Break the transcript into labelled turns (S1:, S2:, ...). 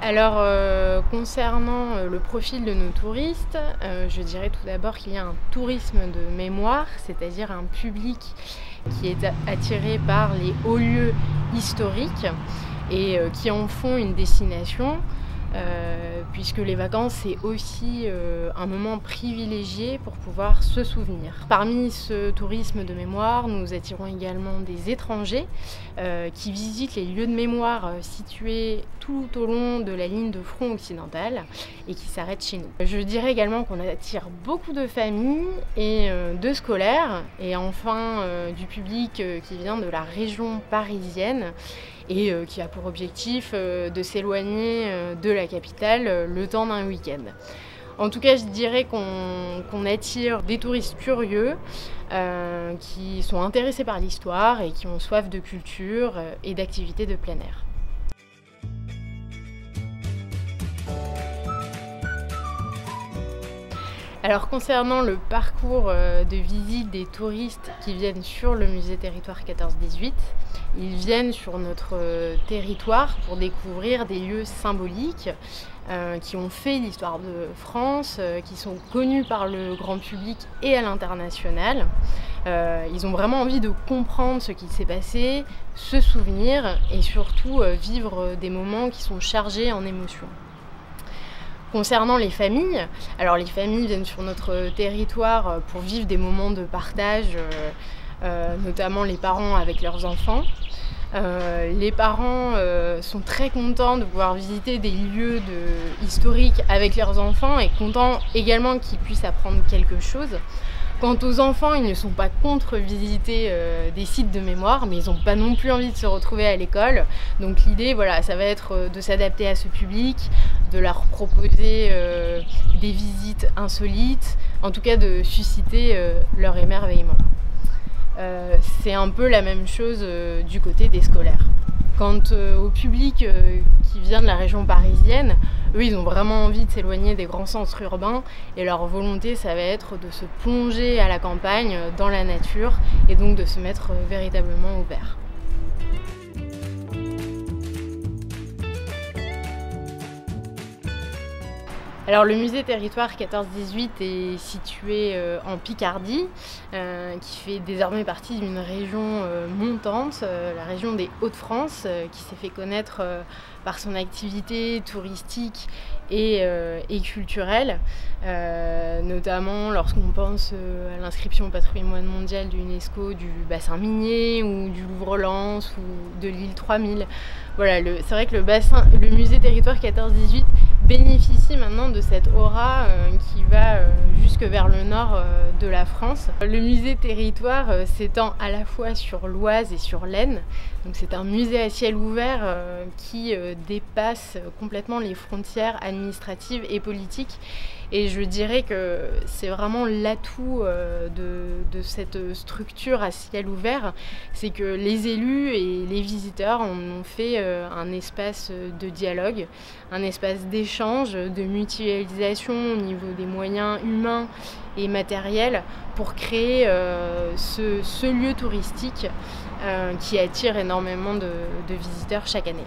S1: Alors, concernant le profil de nos touristes, je dirais tout d'abord qu'il y a un tourisme de mémoire, c'est-à-dire un public qui est attiré par les hauts lieux historiques et qui en font une destination, puisque les vacances, c'est aussi un moment privilégié pour pouvoir se souvenir. Parmi ce tourisme de mémoire, nous attirons également des étrangers qui visitent les lieux de mémoire situés tout au long de la ligne de front occidentale et qui s'arrêtent chez nous. Je dirais également qu'on attire beaucoup de familles et de scolaires, et enfin du public qui vient de la région parisienne et qui a pour objectif de s'éloigner de la capitale le temps d'un week-end. En tout cas, je dirais qu'on attire des touristes curieux qui sont intéressés par l'histoire et qui ont soif de culture et d'activités de plein air. Alors, concernant le parcours de visite des touristes qui viennent sur le musée territoire 14-18, ils viennent sur notre territoire pour découvrir des lieux symboliques qui ont fait l'histoire de France, qui sont connus par le grand public et à l'international. Ils ont vraiment envie de comprendre ce qui s'est passé, se souvenir et surtout vivre des moments qui sont chargés en émotions. Concernant les familles, alors les familles viennent sur notre territoire pour vivre des moments de partage, notamment les parents avec leurs enfants. Les parents sont très contents de pouvoir visiter des lieux historiques avec leurs enfants et contents également qu'ils puissent apprendre quelque chose. Quant aux enfants, ils ne sont pas contre visiter des sites de mémoire, mais ils n'ont pas non plus envie de se retrouver à l'école. Donc l'idée, voilà, ça va être de s'adapter à ce public, de leur proposer des visites insolites, en tout cas de susciter leur émerveillement. C'est un peu la même chose du côté des scolaires. Quant au public qui vient de la région parisienne, eux, ils ont vraiment envie de s'éloigner des grands centres urbains et leur volonté, ça va être de se plonger à la campagne, dans la nature, et donc de se mettre véritablement au vert. Alors le musée territoire 14-18 est situé en Picardie, qui fait désormais partie d'une région montante, la région des Hauts-de-France, qui s'est fait connaître par son activité touristique et culturelle, notamment lorsqu'on pense à l'inscription au patrimoine mondial de l'UNESCO du bassin minier ou du Louvre-Lens ou de l'île 3000. Voilà, c'est vrai que le musée territoire 14-18 bénéficie maintenant de cette aura qui va jusque vers le nord de la France. Le musée territoire s'étend à la fois sur l'Oise et sur l'Aisne. Donc c'est un musée à ciel ouvert qui dépasse complètement les frontières administratives et politiques. Et je dirais que c'est vraiment l'atout de cette structure à ciel ouvert, c'est que les élus et les visiteurs en ont fait un espace de dialogue, un espace d'échange, de mutualisation au niveau des moyens humains et matériels pour créer ce lieu touristique qui attire énormément de visiteurs chaque année.